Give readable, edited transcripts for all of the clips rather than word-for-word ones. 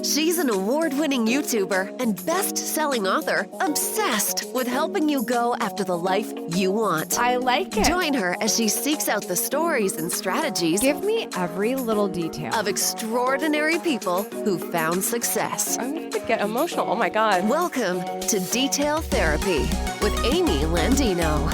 She's an award-winning YouTuber and best-selling author obsessed with helping you go after the life you want. I like it. Join her as she seeks out the stories and strategies Give me every little detail. of extraordinary people who found success. I'm going to get emotional. Oh my God. Welcome to Detail Therapy with Amy Landino.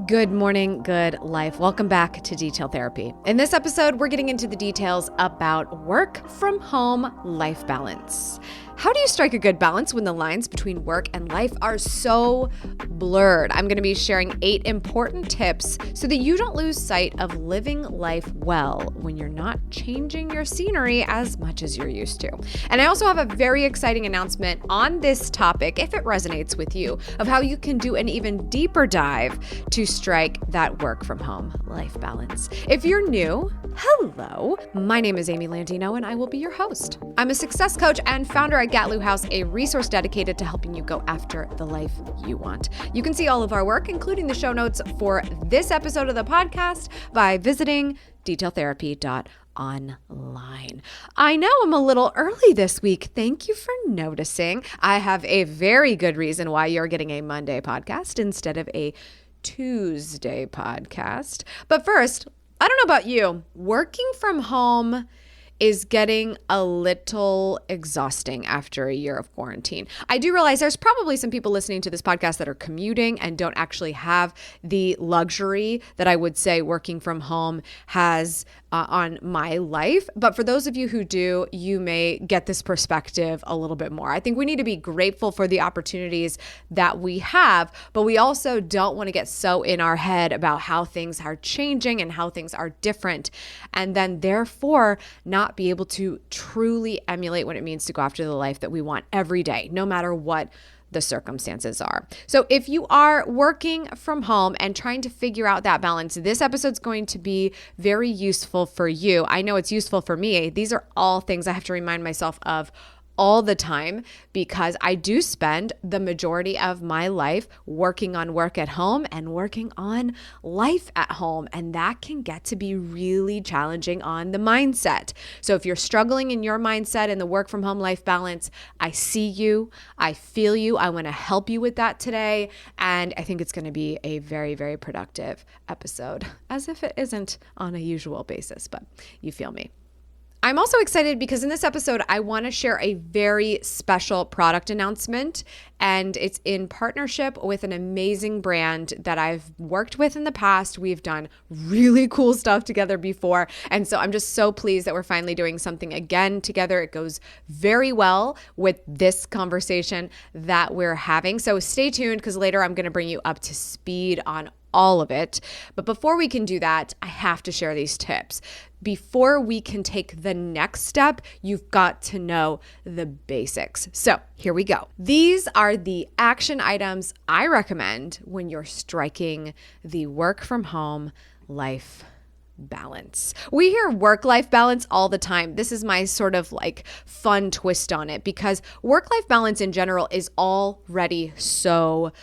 Good morning, good life. Welcome back to Detail Therapy. In this episode, we're getting into the details about work from home life balance. How do you strike a good balance when the lines between work and life are so blurred? I'm going to be sharing 8 important tips so that you don't lose sight of living life well when you're not changing your scenery as much as you're used to. And I also have a very exciting announcement on this topic, if it resonates with you, of how you can do an even deeper dive to strike that work from home life balance. If you're new, hello. My name is Amy Landino and I will be your host. I'm a success coach and founder at Gatlu House, a resource dedicated to helping you go after the life you want. You can see all of our work, including the show notes for this episode of the podcast, by visiting detailtherapy.online. I know I'm a little early this week. Thank you for noticing. I have a very good reason why you're getting a Monday podcast instead of a Tuesday podcast. But first, I don't know about you, working from home is getting a little exhausting after a year of quarantine. I do realize there's probably some people listening to this podcast that are commuting and don't actually have the luxury that I would say working from home has on my life. But for those of you who do, you may get this perspective a little bit more. I think we need to be grateful for the opportunities that we have, but we also don't want to get so in our head about how things are changing and how things are different, and then therefore not be able to truly emulate what it means to go after the life that we want every day, no matter what the circumstances are. So if you are working from home and trying to figure out that balance, this episode's going to be very useful for you. I know it's useful for me. These are all things I have to remind myself of all the time because I do spend the majority of my life working on work at home and working on life at home. And that can get to be really challenging on the mindset. So if you're struggling in your mindset and the work from home life balance, I see you, I feel you, I want to help you with that today. And I think it's going to be a very, very productive episode, as if it isn't on a usual basis, but you feel me. I'm also excited because in this episode, I want to share a very special product announcement, and it's in partnership with an amazing brand that I've worked with in the past. We've done really cool stuff together before, and so I'm just so pleased that we're finally doing something again together. It goes very well with this conversation that we're having. So stay tuned because later I'm going to bring you up to speed on all of it. But before we can do that, I have to share these tips. Before we can take the next step, you've got to know the basics. So here we go. These are the action items I recommend when you're striking the work from home life balance. We hear work-life balance all the time. This is my sort of like fun twist on it because work-life balance in general is already so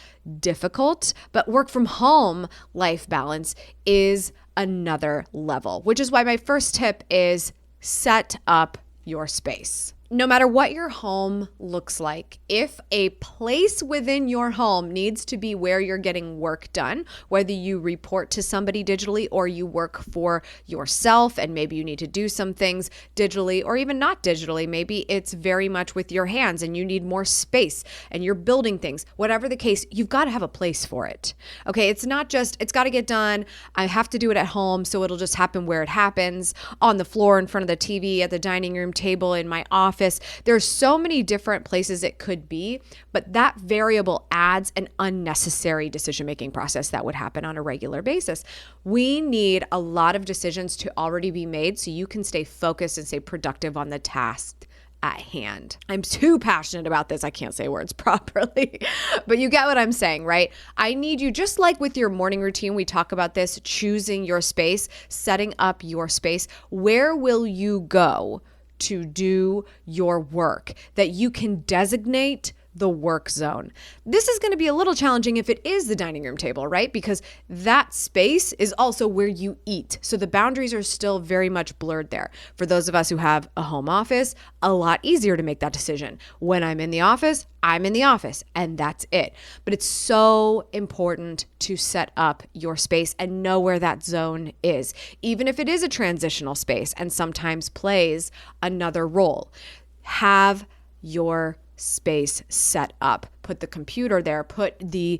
difficult, but work from home life balance is another level, which is why my first tip is set up your space. No matter what your home looks like, if a place within your home needs to be where you're getting work done, whether you report to somebody digitally or you work for yourself and maybe you need to do some things digitally or even not digitally, maybe it's very much with your hands and you need more space and you're building things, whatever the case, you've got to have a place for it. Okay, it's not just, it's got to get done. I have to do it at home, so it'll just happen where it happens, on the floor, in front of the TV, at the dining room table, in my office. There's so many different places it could be, but that variable adds an unnecessary decision-making process that would happen on a regular basis. We need a lot of decisions to already be made so you can stay focused and stay productive on the task at hand. I'm too passionate about this. I can't say words properly, but you get what I'm saying, right? I need you, just like with your morning routine, we talk about this, choosing your space, setting up your space. Where will you go to do your work, that you can designate the work zone. This is going to be a little challenging if it is the dining room table, right? Because that space is also where you eat. So the boundaries are still very much blurred there. For those of us who have a home office, a lot easier to make that decision. When I'm in the office, I'm in the office, and that's it. But it's so important to set up your space and know where that zone is, even if it is a transitional space and sometimes plays another role. Have your space set up. Put the computer there, put the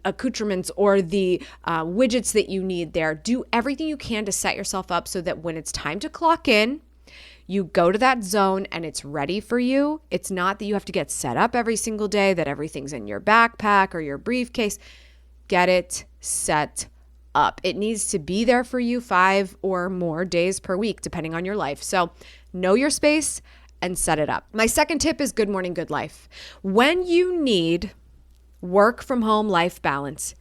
accoutrements or the widgets that you need there. Do everything you can to set yourself up so that when it's time to clock in, you go to that zone and it's ready for you. It's not that you have to get set up every single day, that everything's in your backpack or your briefcase. Get it set up. It needs to be there for you 5 or more days per week, depending on your life. So know your space and set it up. My second tip is Good Morning, Good Life. When you need work from home life balance,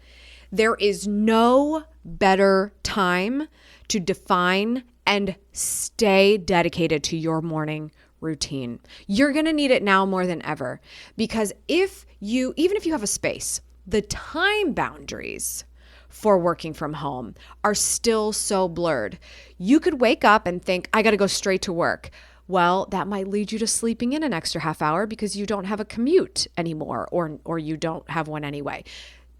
there is no better time to define and stay dedicated to your morning routine. You're going to need it now more than ever, because even if you have a space, the time boundaries for working from home are still so blurred. You could wake up and think, I got to go straight to work. Well, that might lead you to sleeping in an extra half hour because you don't have a commute anymore, or you don't have one anyway.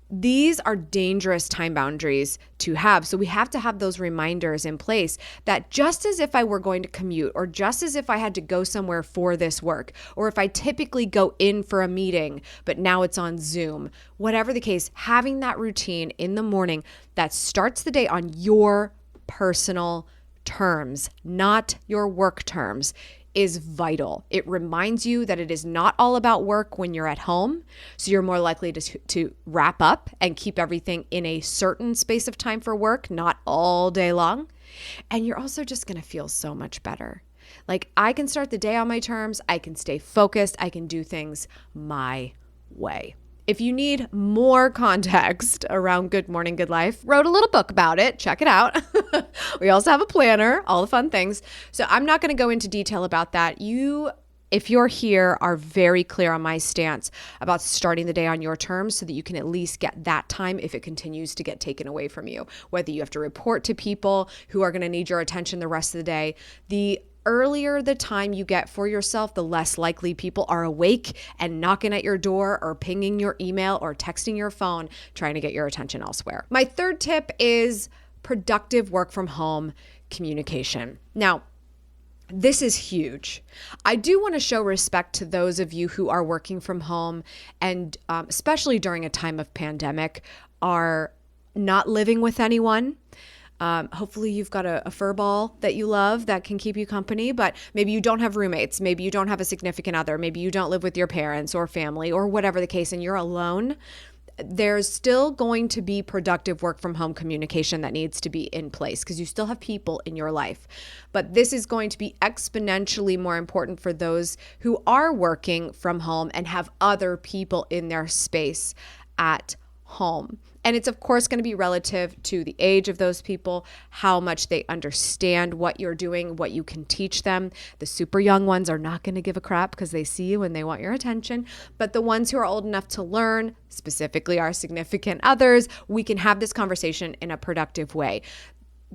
These are dangerous time boundaries to have. So we have to have those reminders in place that just as if I were going to commute, or just as if I had to go somewhere for this work, or if I typically go in for a meeting, but now it's on Zoom, whatever the case, having that routine in the morning that starts the day on your personal terms, not your work terms, is vital. It reminds you that it is not all about work when you're at home. So you're more likely to wrap up and keep everything in a certain space of time for work, not all day long. And you're also just going to feel so much better. Like, I can start the day on my terms. I can stay focused. I can do things my way. If you need more context around Good Morning, Good Life, wrote a little book about it. Check it out. We also have a planner, all the fun things. So I'm not going to go into detail about that. If you're here, are very clear on my stance about starting the day on your terms so that you can at least get that time if it continues to get taken away from you. Whether you have to report to people who are going to need your attention the rest of the day, the earlier the time you get for yourself, the less likely people are awake and knocking at your door or pinging your email or texting your phone trying to get your attention elsewhere. My third tip is productive work from home communication. Now, this is huge. I do want to show respect to those of you who are working from home and especially during a time of pandemic, are not living with anyone. Hopefully you've got a fur ball that you love that can keep you company, but maybe you don't have roommates. Maybe you don't have a significant other. Maybe you don't live with your parents or family or whatever the case, and you're alone. There's still going to be productive work from home communication that needs to be in place because you still have people in your life. But this is going to be exponentially more important for those who are working from home and have other people in their space at home. And it's, of course, going to be relative to the age of those people, how much they understand what you're doing, what you can teach them. The super young ones are not going to give a crap because they see you and they want your attention. But the ones who are old enough to learn, specifically our significant others, we can have this conversation in a productive way.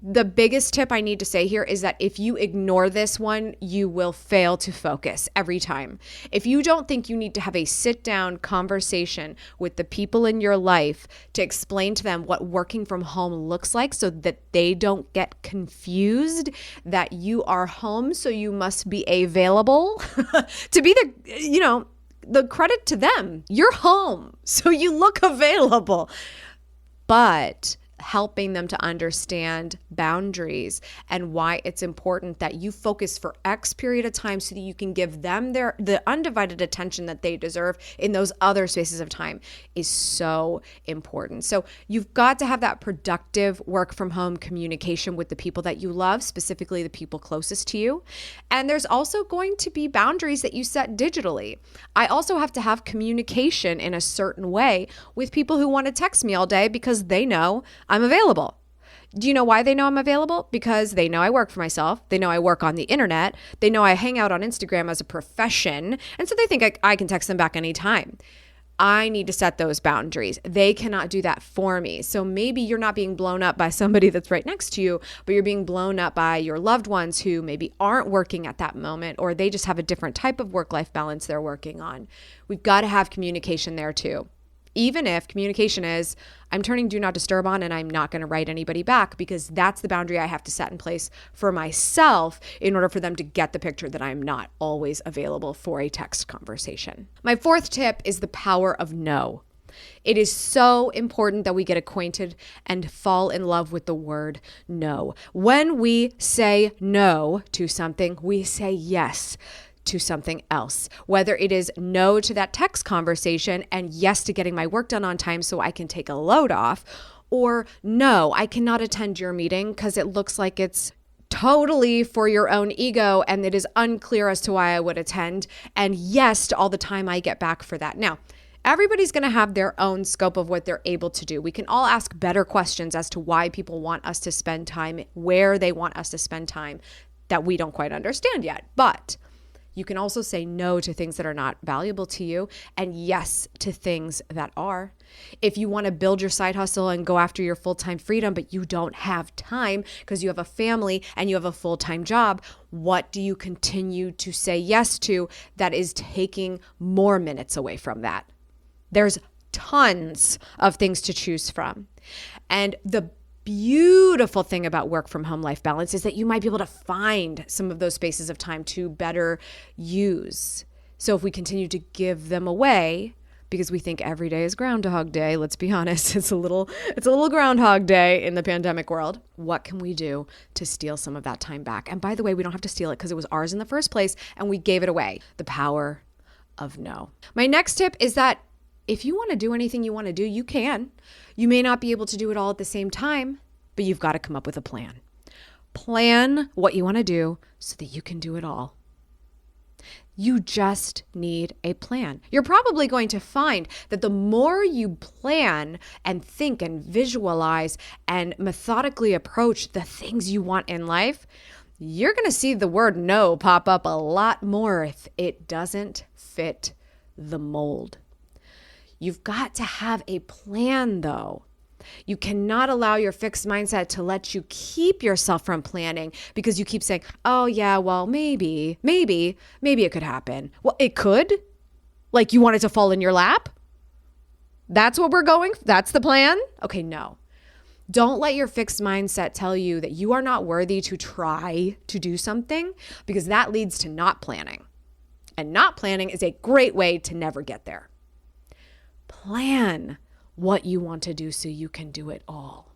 The biggest tip I need to say here is that if you ignore this one, you will fail to focus every time. If you don't think you need to have a sit-down conversation with the people in your life to explain to them what working from home looks like so that they don't get confused that you are home, so you must be available to be the credit to them. You're home, so you look available. But helping them to understand boundaries and why it's important that you focus for X period of time so that you can give them the undivided attention that they deserve in those other spaces of time is so important. So you've got to have that productive work from home communication with the people that you love, specifically the people closest to you. And there's also going to be boundaries that you set digitally. I also have to have communication in a certain way with people who want to text me all day because they know I'm available. Do you know why they know I'm available? Because they know I work for myself. They know I work on the internet. They know I hang out on Instagram as a profession. And so they think I can text them back anytime. I need to set those boundaries. They cannot do that for me. So maybe you're not being blown up by somebody that's right next to you, but you're being blown up by your loved ones who maybe aren't working at that moment, or they just have a different type of work-life balance they're working on. We've got to have communication there too. Even if communication is, I'm turning do not disturb on and I'm not going to write anybody back, because that's the boundary I have to set in place for myself in order for them to get the picture that I'm not always available for a text conversation. My fourth tip is the power of no. It is so important that we get acquainted and fall in love with the word no. When we say no to something, we say yes to something else, whether it is no to that text conversation and yes to getting my work done on time so I can take a load off, or no, I cannot attend your meeting because it looks like it's totally for your own ego and it is unclear as to why I would attend, and yes to all the time I get back for that. Now, everybody's going to have their own scope of what they're able to do. We can all ask better questions as to why people want us to spend time, where they want us to spend time that we don't quite understand yet. But you can also say no to things that are not valuable to you and yes to things that are. If you want to build your side hustle and go after your full-time freedom, but you don't have time because you have a family and you have a full-time job, what do you continue to say yes to that is taking more minutes away from that? There's tons of things to choose from. And the beautiful thing about work from home life balance is that you might be able to find some of those spaces of time to better use. So if we continue to give them away because we think every day is Groundhog Day, let's be honest, it's a little Groundhog Day in the pandemic world. What can we do to steal some of that time back? And by the way, we don't have to steal it because it was ours in the first place and we gave it away. The power of no. My next tip is that if you want to do anything you want to do, you can. You may not be able to do it all at the same time, but you've got to come up with a plan. Plan what you want to do so that you can do it all. You just need a plan. You're probably going to find that the more you plan and think and visualize and methodically approach the things you want in life, you're going to see the word no pop up a lot more if it doesn't fit the mold. You've got to have a plan, though. You cannot allow your fixed mindset to let you keep yourself from planning because you keep saying, oh, yeah, well, maybe it could happen. Well, it could? Like you want it to fall in your lap? That's what we're going? That's the plan? Okay, no. Don't let your fixed mindset tell you that you are not worthy to try to do something, because that leads to not planning. And not planning is a great way to never get there. Plan what you want to do so you can do it all.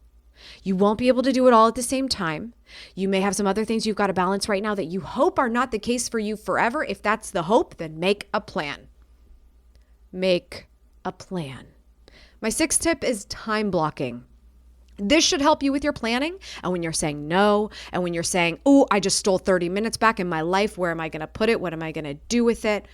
You won't be able to do it all at the same time. You may have some other things you've got to balance right now that you hope are not the case for you forever. If that's the hope, then make a plan. Make a plan. My sixth tip is time blocking. This should help you with your planning. And when you're saying no, and when you're saying, oh, I just stole 30 minutes back in my life, where am I going to put it? What am I going to do with it?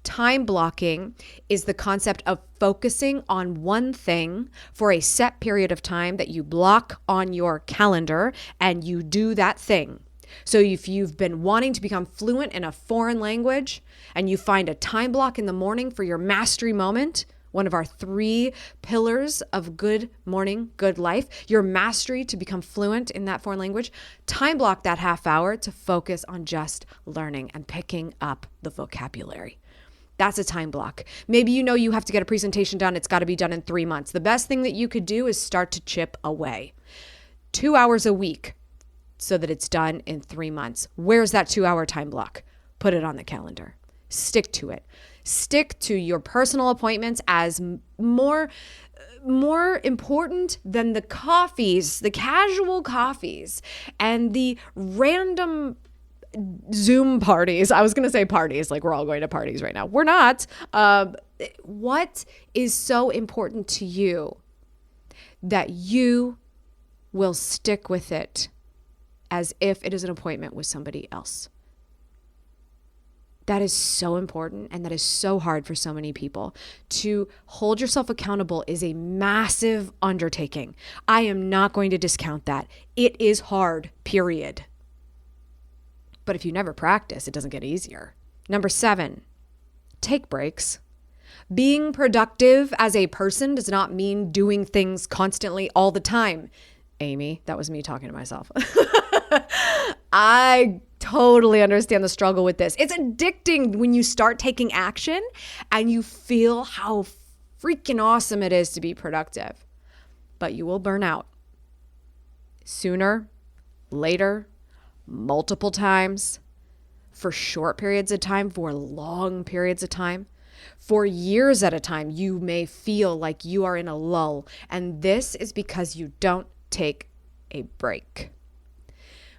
Time blocking is the concept of focusing on one thing for a set period of time that you block on your calendar and you do that thing. So if you've been wanting to become fluent in a foreign language and you find a time block in the morning for your mastery moment, one of our 3 pillars of good morning, good life, your mastery to become fluent in that foreign language, time block that half hour to focus on just learning and picking up the vocabulary. That's a time block. Maybe you have to get a presentation done. It's got to be done in 3 months. The best thing that you could do is start to chip away. 2 hours a week so that it's done in 3 months. Where's that 2-hour time block? Put it on the calendar. Stick to it. Stick to your personal appointments as more important than the coffees, the casual coffees, and the random Zoom parties. I was going to say parties, like we're all going to parties right now. We're not. What is so important to you that you will stick with it as if it is an appointment with somebody else? That is so important, and that is so hard for so many people. To hold yourself accountable is a massive undertaking. I am not going to discount that. It is hard, period. But if you never practice, it doesn't get easier. Number 7, take breaks. Being productive as a person does not mean doing things constantly all the time. Amy, that was me talking to myself. I totally understand the struggle with this. It's addicting when you start taking action and you feel how freaking awesome it is to be productive. But you will burn out sooner, later, multiple times, for short periods of time, for long periods of time. For years at a time, you may feel like you are in a lull, and this is because you don't take a break.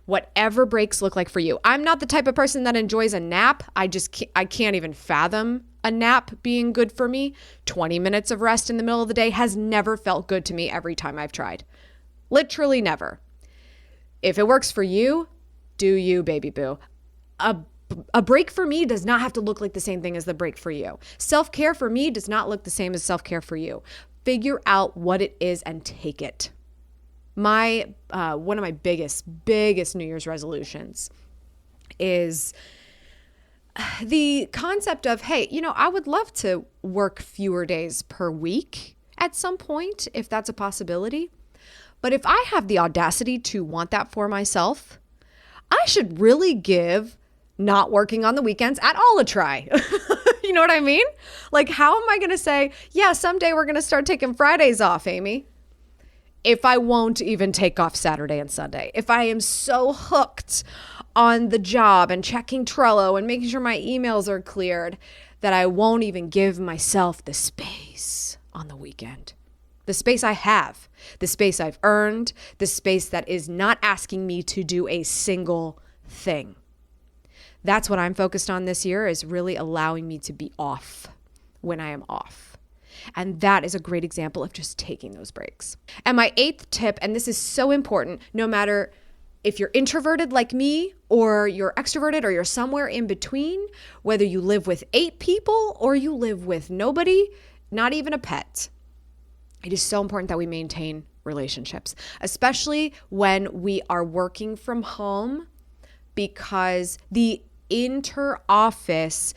Whatever breaks look like for you. I'm not the type of person that enjoys a nap. I can't even fathom a nap being good for me. 20 minutes of rest in the middle of the day has never felt good to me every time I've tried. Literally never. If it works for you, do you, baby boo. A break for me does not have to look like the same thing as the break for you. Self-care for me does not look the same as self-care for you. Figure out what it is and take it. One of my biggest New Year's resolutions is the concept of, hey, I would love to work fewer days per week at some point, if that's a possibility. But if I have the audacity to want that for myself, I should really give not working on the weekends at all a try. You know what I mean? Like, how am I going to say, yeah, someday we're going to start taking Fridays off, Amy, if I won't even take off Saturday and Sunday? If I am so hooked on the job and checking Trello and making sure my emails are cleared that I won't even give myself the space on the weekend. The space I have, the space I've earned, the space that is not asking me to do a single thing. That's what I'm focused on this year, is really allowing me to be off when I am off. And that is a great example of just taking those breaks. And my 8th tip, and this is so important, no matter if you're introverted like me, or you're extroverted, or you're somewhere in between, whether you live with 8 people or you live with nobody, not even a pet, it is so important that we maintain relationships, especially when we are working from home, because the inter-office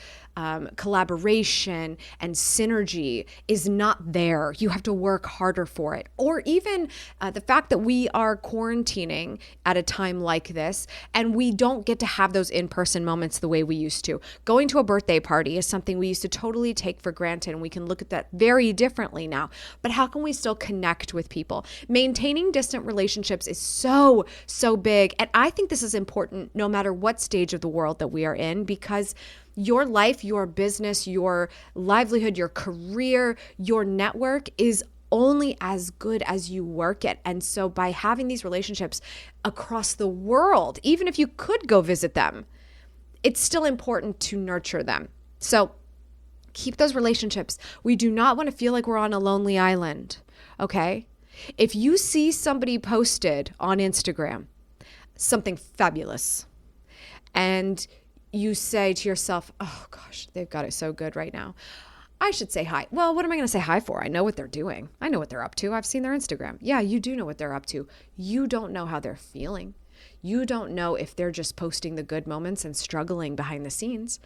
collaboration and synergy is not there. You have to work harder for it. Or even the fact that we are quarantining at a time like this, and we don't get to have those in-person moments the way we used to. Going to a birthday party is something we used to totally take for granted, and we can look at that very differently now. But how can we still connect with people? Maintaining distant relationships is so big. And I think this is important no matter what stage of the world that we are in, because your life, your business, your livelihood, your career, your network is only as good as you work it. And so by having these relationships across the world, even if you could go visit them, it's still important to nurture them. So keep those relationships. We do not want to feel like we're on a lonely island, okay? If you see somebody posted on Instagram, something fabulous, and you say to yourself, oh gosh, they've got it so good right now, I should say hi. Well, what am I going to say hi for? I know what they're doing. I know what they're up to. I've seen their Instagram. Yeah, you do know what they're up to. You don't know how they're feeling. You don't know if they're just posting the good moments and struggling behind the scenes.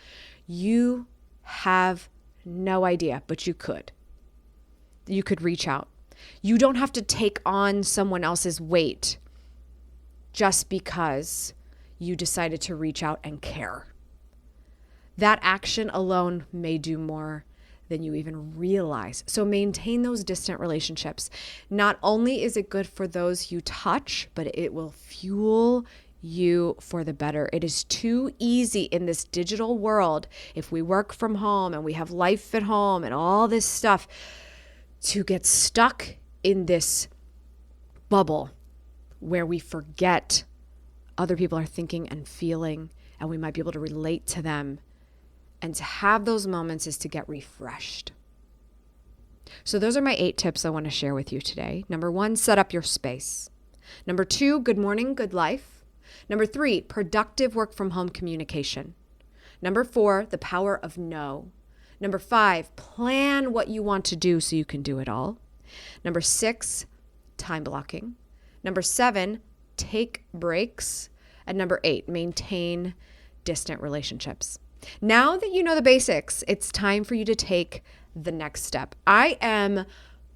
You have no idea, but you could. You could reach out. You don't have to take on someone else's weight just because you decided to reach out and care. That action alone may do more than you even realize. So maintain those distant relationships. Not only is it good for those you touch, but it will fuel you for the better. It is too easy in this digital world, if we work from home and we have life at home and all this stuff, to get stuck in this bubble where we forget other people are thinking and feeling, and we might be able to relate to them. And to have those moments is to get refreshed. So those are my 8 tips I want to share with you today. Number 1, set up your space. Number 2, good morning, good life. Number 3, productive work from home communication. Number 4, the power of no. Number 5, plan what you want to do so you can do it all. Number 6, time blocking. Number 7, take breaks. And number 8, maintain distant relationships. Now that you know the basics, it's time for you to take the next step. I am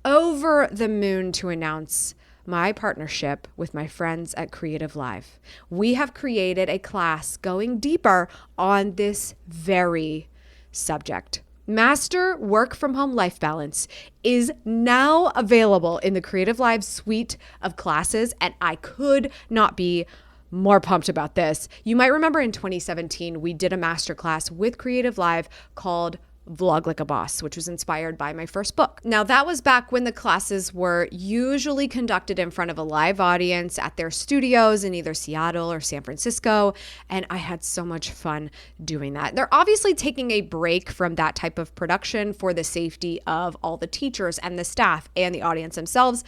over the moon to announce my partnership with my friends at Creative Live. We have created a class going deeper on this very subject. Master Work from Home Life Balance is now available in the Creative Live suite of classes, and I could not be more pumped about this. You might remember in 2017, we did a masterclass with Creative Live called Vlog Like a Boss, which was inspired by my first book. Now, that was back when the classes were usually conducted in front of a live audience at their studios in either Seattle or San Francisco, and I had so much fun doing that. They're obviously taking a break from that type of production for the safety of all the teachers and the staff and the audience themselves.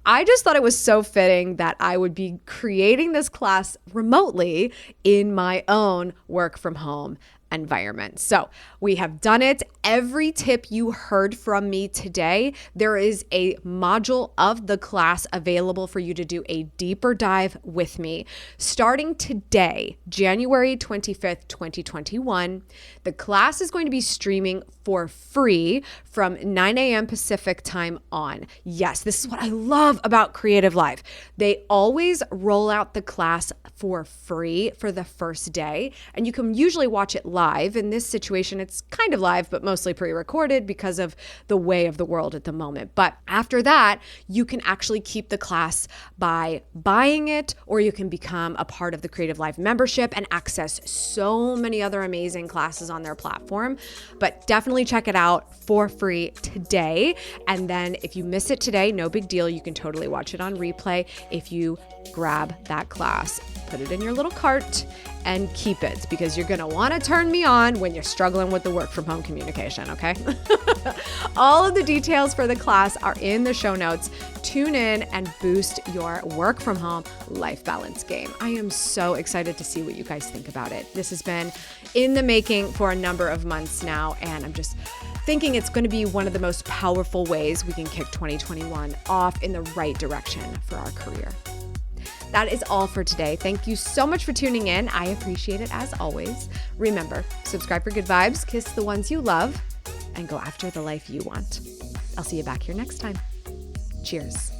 I just thought it was so fitting that I would be creating this class remotely in my own work from home environment. So we have done it. Every tip you heard from me today, there is a module of the class available for you to do a deeper dive with me. Starting today, January 25th, 2021, the class is going to be streaming for free from 9 a.m. Pacific time on. Yes, this is what I love about Creative Live. They always roll out the class for free for the first day, and you can usually watch it live. In this situation, it's kind of live, but mostly pre-recorded because of the way of the world at the moment. But after that, you can actually keep the class by buying it, or you can become a part of the Creative Live membership and access so many other amazing classes on their platform. But definitely check it out for free today. And then if you miss it today, no big deal. You can totally watch it on replay if you grab that class. Put it in your little cart and keep it, because you're going to want to turn me on when you're struggling with the work from home communication, okay? All of the details for the class are in the show notes. Tune in and boost your work from home life balance game. I am so excited to see what you guys think about it. This has been in the making for a number of months now, and I'm just thinking it's going to be one of the most powerful ways we can kick 2021 off in the right direction for our career. That is all for today. Thank you so much for tuning in. I appreciate it as always. Remember, subscribe for good vibes, kiss the ones you love, and go after the life you want. I'll see you back here next time. Cheers.